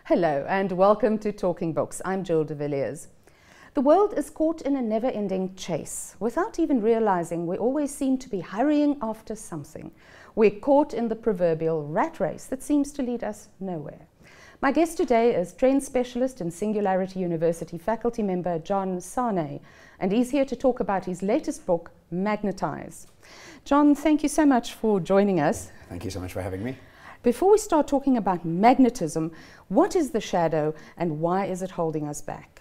Hello and welcome to Talking Books. I'm Jill de Villiers. The world is caught in a never-ending chase. Without even realizing, we always seem to be hurrying after something. We're caught in the proverbial rat race that seems to lead us nowhere. My guest today is trend specialist and Singularity University faculty member John Sanei, and he's here to talk about his latest book, Magnetiize. John, thank you so much for joining us. Thank you so much for having me. Before we start talking about magnetism, what is the shadow and why is it holding us back?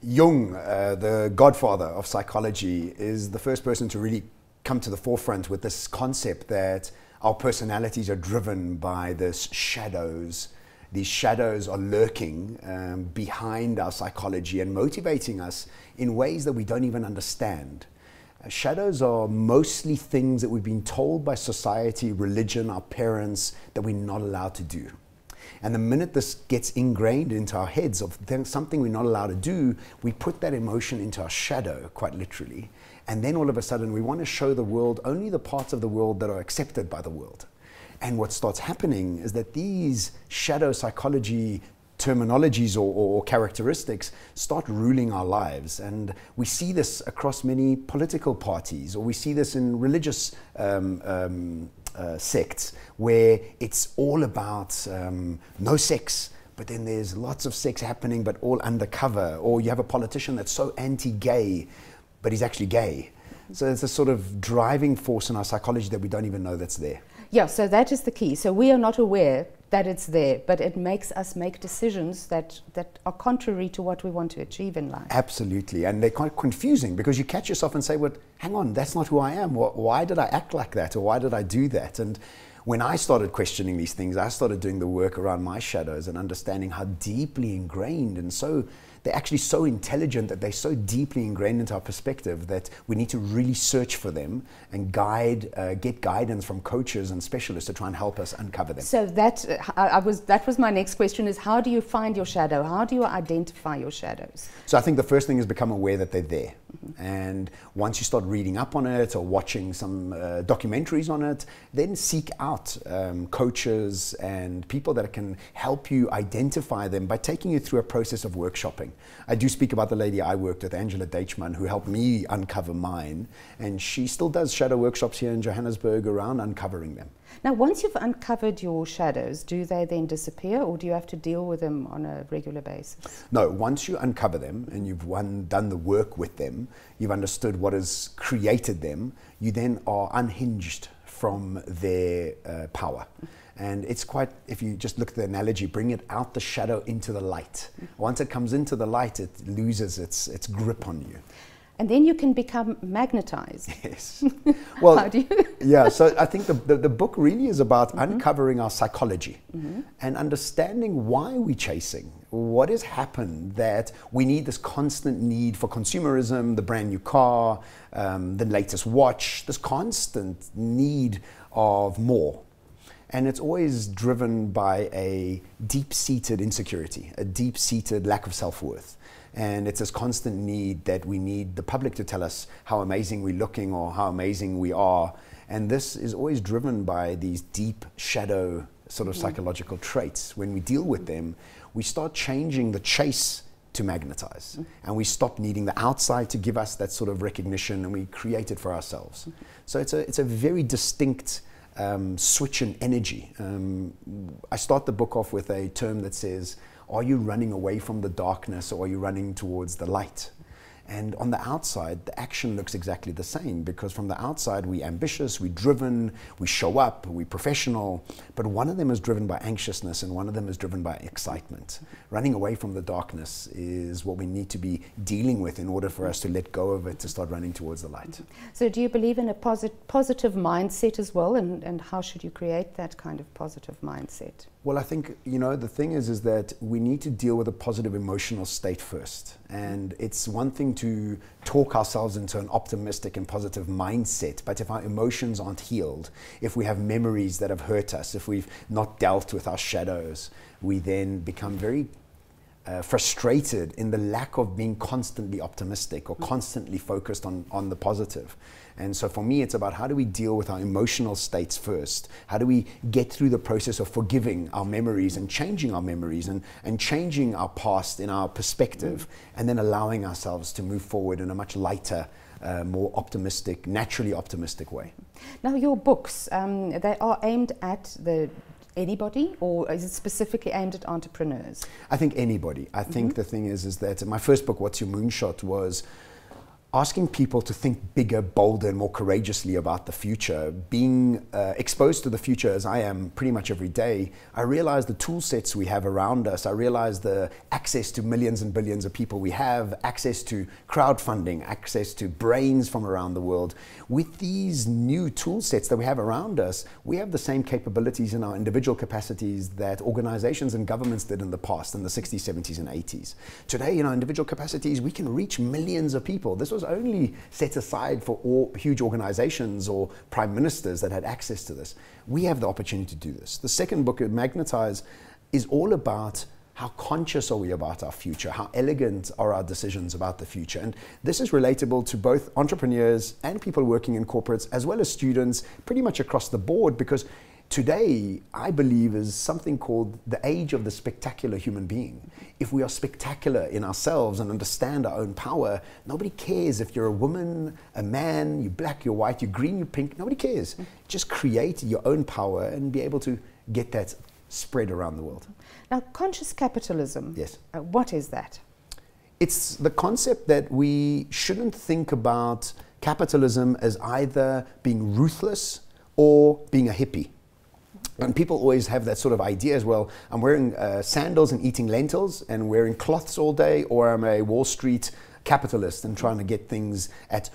Jung, the godfather of psychology, is the first person to really come to the forefront with this concept that our personalities are driven by this shadows. These shadows are lurking behind our psychology and motivating us in ways that we don't even understand. Shadows are mostly things that we've been told by society, religion, our parents, that we're not allowed to do. And the minute this gets ingrained into our heads of something we're not allowed to do, we put that emotion into our shadow, quite literally. And then all of a sudden we want to show the world only the parts of the world that are accepted by the world. And what starts happening is that these shadow psychology terminologies or characteristics start ruling our lives, and we see this across many political parties, or we see this in religious sects where it's all about no sex, but then there's lots of sex happening but all undercover, or you have a politician that's so anti-gay but he's actually gay. So it's a sort of driving force in our psychology that we don't even know that's there. Yeah, so that is the key. So we are not aware that it's there, but it makes us make decisions that are contrary to what we want to achieve in life. Absolutely, and they're quite confusing because you catch yourself and say, well, hang on, that's not who I am. Why did I act like that, or why did I do that? And when I started questioning these things, I started doing the work around my shadows and understanding how deeply ingrained, and so they're actually so intelligent that they're so deeply ingrained into our perspective that we need to really search for them and get guidance from coaches and specialists to try and help us uncover them. So that was my next question, is how do you find your shadow? How do you identify your shadows? So I think the first thing is become aware that they're there. And once you start reading up on it or watching some documentaries on it, then seek out coaches and people that can help you identify them by taking you through a process of workshopping. I do speak about the lady I worked with, Angela Deichmann, who helped me uncover mine, and she still does shadow workshops here in Johannesburg around uncovering them. Now, once you've uncovered your shadows, do they then disappear, or do you have to deal with them on a regular basis? No, once you uncover them and you've done the work with them, you've understood what has created them, you then are unhinged from their power. And it's quite, if you just look at the analogy, bring it out the shadow into the light. Once it comes into the light, it loses its grip on you. And then you can become magnetized. Yes. Well, how do you? Yeah, so I think the book really is about uncovering our psychology and understanding why we're chasing. What has happened that we need this constant need for consumerism, the brand new car, the latest watch, this constant need of more. And it's always driven by a deep-seated insecurity, a deep-seated lack of self-worth. And it's this constant need that we need the public to tell us how amazing we're looking or how amazing we are. And this is always driven by these deep shadow sort of psychological traits. When we deal with them, we start changing the chase to magnetize. And we stop needing the outside to give us that sort of recognition, and we create it for ourselves. So it's a very distinct switch in energy. I start the book off with a term that says, are you running away from the darkness, or are you running towards the light? And on the outside, the action looks exactly the same, because from the outside, we're ambitious, we're driven, we show up, we're professional, but one of them is driven by anxiousness and one of them is driven by excitement. Running away from the darkness is what we need to be dealing with in order for us to let go of it, to start running towards the light. So do you believe in a positive mindset as well, and how should you create that kind of positive mindset? Well, I think, the thing is that we need to deal with a positive emotional state first. And it's one thing to talk ourselves into an optimistic and positive mindset, but if our emotions aren't healed, if we have memories that have hurt us, if we've not dealt with our shadows, we then become very frustrated in the lack of being constantly optimistic or constantly focused on the positive. And so for me, it's about how do we deal with our emotional states first? How do we get through the process of forgiving our memories and changing our memories and changing our past in our perspective, and then allowing ourselves to move forward in a much lighter, more optimistic, naturally optimistic way. Now, your books, they are aimed at anybody, or is it specifically aimed at entrepreneurs? I think anybody. I think the thing is that my first book, What's Your Moonshot, was asking people to think bigger, bolder, and more courageously about the future. Being exposed to the future as I am pretty much every day, I realize the tool sets we have around us. I realize the access to millions and billions of people we have, access to crowdfunding, access to brains from around the world. With these new tool sets that we have around us, we have the same capabilities in our individual capacities that organizations and governments did in the past, in the 60s, 70s, and 80s. Today, in our individual capacities, we can reach millions of people. This was only set aside for all huge organizations or prime ministers that had access to this. We have the opportunity to do this. The second book, Magnetiize, is all about how conscious are we about our future? How elegant are our decisions about the future? And this is relatable to both entrepreneurs and people working in corporates, as well as students, pretty much across the board, because today, I believe, is something called the age of the spectacular human being. If we are spectacular in ourselves and understand our own power, nobody cares if you're a woman, a man, you're black, you're white, you're green, you're pink, nobody cares. Just create your own power and be able to get that spread around the world. Now, conscious capitalism, yes. What is that? It's the concept that we shouldn't think about capitalism as either being ruthless or being a hippie. And people always have that sort of idea as well. I'm wearing sandals and eating lentils and wearing cloths all day, or I'm a Wall Street capitalist and trying to get things at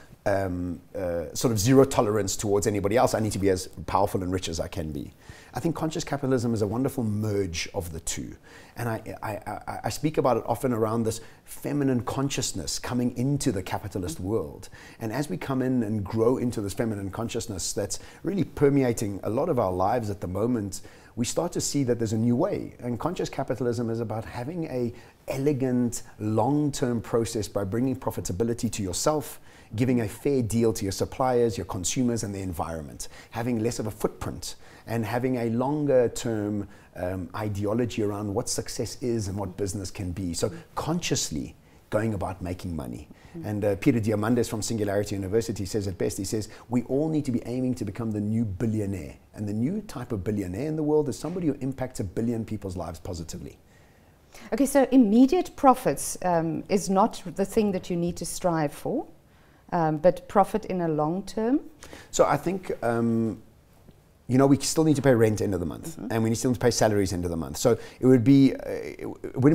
sort of zero tolerance towards anybody else. I need to be as powerful and rich as I can be. I think conscious capitalism is a wonderful merge of the two. And I speak about it often around this feminine consciousness coming into the capitalist world. And as we come in and grow into this feminine consciousness that's really permeating a lot of our lives at the moment, we start to see that there's a new way. And conscious capitalism is about having a elegant, long-term process by bringing profitability to yourself, giving a fair deal to your suppliers, your consumers, and the environment, having less of a footprint, and having a longer-term ideology around what success is and what business can be. So consciously going about making money. And Peter Diamandis from Singularity University says it best. He says, we all need to be aiming to become the new billionaire. And the new type of billionaire in the world is somebody who impacts 1 billion people's lives positively. Okay, so immediate profits is not the thing that you need to strive for, but profit in a long term? So I think we still need to pay rent end of the month, and we still need to pay salaries end of the month. So it wouldn't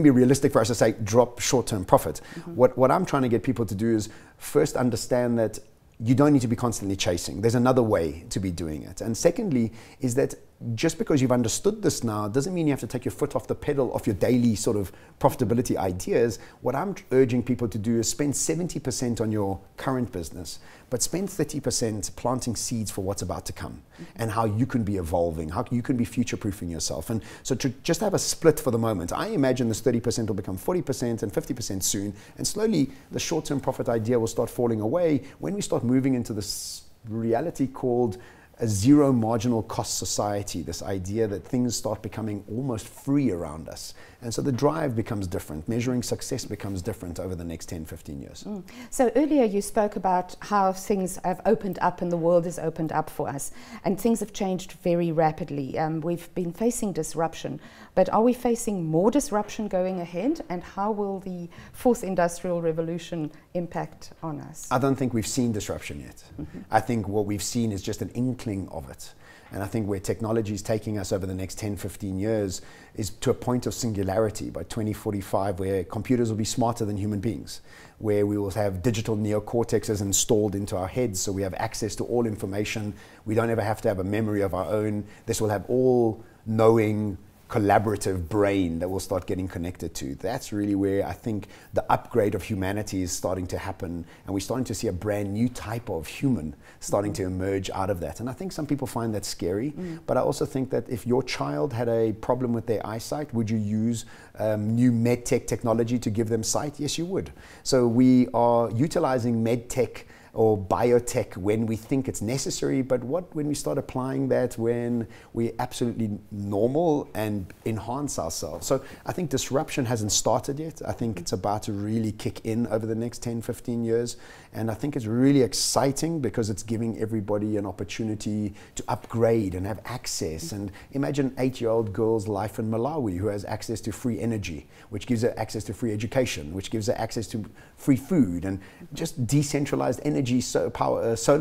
be realistic for us to say drop short-term profit. What I'm trying to get people to do is first understand that you don't need to be constantly chasing. There's another way to be doing it. And secondly, is that just because you've understood this now doesn't mean you have to take your foot off the pedal of your daily sort of profitability ideas. What I'm urging people to do is spend 70% on your current business, but spend 30% planting seeds for what's about to come and how you can be evolving, how you can be future-proofing yourself. And so to just have a split for the moment, I imagine this 30% will become 40% and 50% soon, and slowly the short-term profit idea will start falling away when we start moving into this reality called a zero marginal cost society, this idea that things start becoming almost free around us. And so the drive becomes different. Measuring success becomes different over the next 10, 15 years. So earlier you spoke about how things have opened up and the world has opened up for us. And things have changed very rapidly. We've been facing disruption. But are we facing more disruption going ahead? And how will the fourth industrial revolution impact on us? I don't think we've seen disruption yet. I think what we've seen is just an inkling of it. And I think where technology is taking us over the next 10, 15 years is to a point of singularity by 2045, where computers will be smarter than human beings, where we will have digital neocortexes installed into our heads so we have access to all information. We don't ever have to have a memory of our own. This will have all knowing, collaborative brain that we'll start getting connected to. That's really where I think the upgrade of humanity is starting to happen, and we're starting to see a brand new type of human starting to emerge out of that. And I think some people find that scary, but I also think that if your child had a problem with their eyesight, would you use new medtech technology to give them sight? Yes, you would. So we are utilizing medtech or biotech when we think it's necessary, but what when we start applying that when we're absolutely normal and enhance ourselves? So I think disruption hasn't started yet. I think it's about to really kick in over the next 10, 15 years. And I think it's really exciting because it's giving everybody an opportunity to upgrade and have access. And imagine an 8-year-old girl's life in Malawi who has access to free energy, which gives her access to free education, which gives her access to free food, and just decentralized energy, solar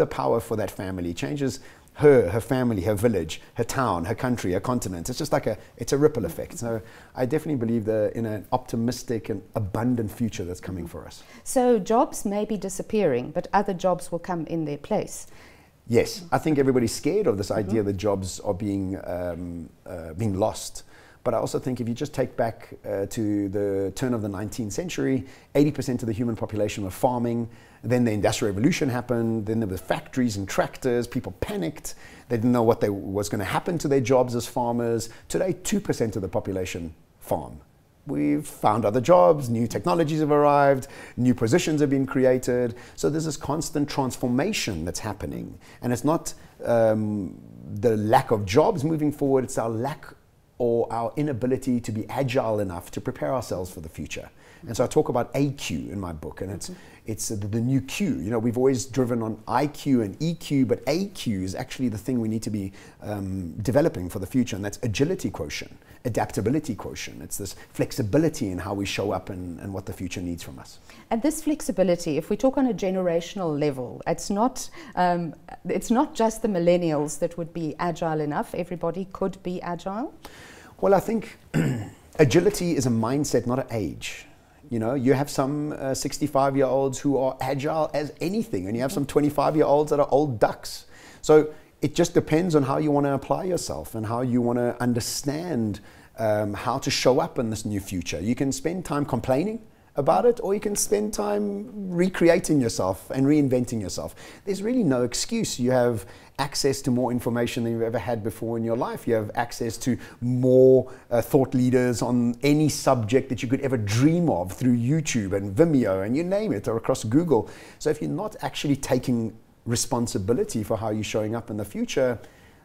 power for that family changes her family, her village, her town, her country, her continent. It's just like it's a ripple effect. So I definitely believe in an optimistic and abundant future that's coming for us. So jobs may be disappearing, but other jobs will come in their place. Yes, I think everybody's scared of this idea that jobs are being lost. But I also think if you just take back to the turn of the 19th century, 80% of the human population were farming. Then the Industrial Revolution happened. Then there were factories and tractors. People panicked. They didn't know what was going to happen to their jobs as farmers. Today, 2% of the population farm. We've found other jobs, new technologies have arrived, new positions have been created. So there's this constant transformation that's happening. And it's not the lack of jobs moving forward, it's our lack or our inability to be agile enough to prepare ourselves for the future. And so I talk about AQ in my book, and it's the new Q. You know, we've always driven on IQ and EQ, but AQ is actually the thing we need to be developing for the future, and that's agility quotient, adaptability quotient. It's this flexibility in how we show up and what the future needs from us. And this flexibility, if we talk on a generational level, it's not just the millennials that would be agile enough. Everybody could be agile. Well, I think agility is a mindset, not an age. You know, you have some 65-year-olds who are agile as anything, and you have some 25-year-olds that are old ducks. So it just depends on how you want to apply yourself and how you want to understand how to show up in this new future. You can spend time complaining about it, or you can spend time recreating yourself and reinventing yourself. There's really no excuse. You have access to more information than you've ever had before in your life. You have access to more thought leaders on any subject that you could ever dream of through YouTube and Vimeo and you name it, or across Google. So if you're not actually taking responsibility for how you're showing up in the future,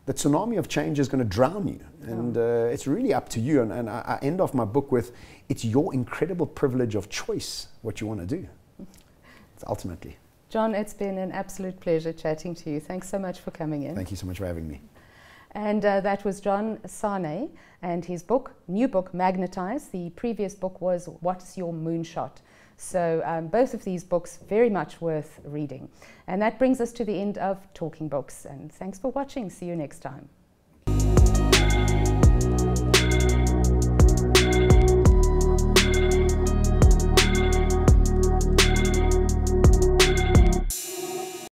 the tsunami of change is going to drown you. And it's really up to you. And I end off my book with, it's your incredible privilege of choice what you want to do. It's ultimately. John, it's been an absolute pleasure chatting to you. Thanks so much for coming in. Thank you so much for having me. And that was John Sanei and his book, new book, Magnetiize. The previous book was What's Your Moonshot? So both of these books very much worth reading. And that brings us to the end of Talking Books. And thanks for watching. See you next time.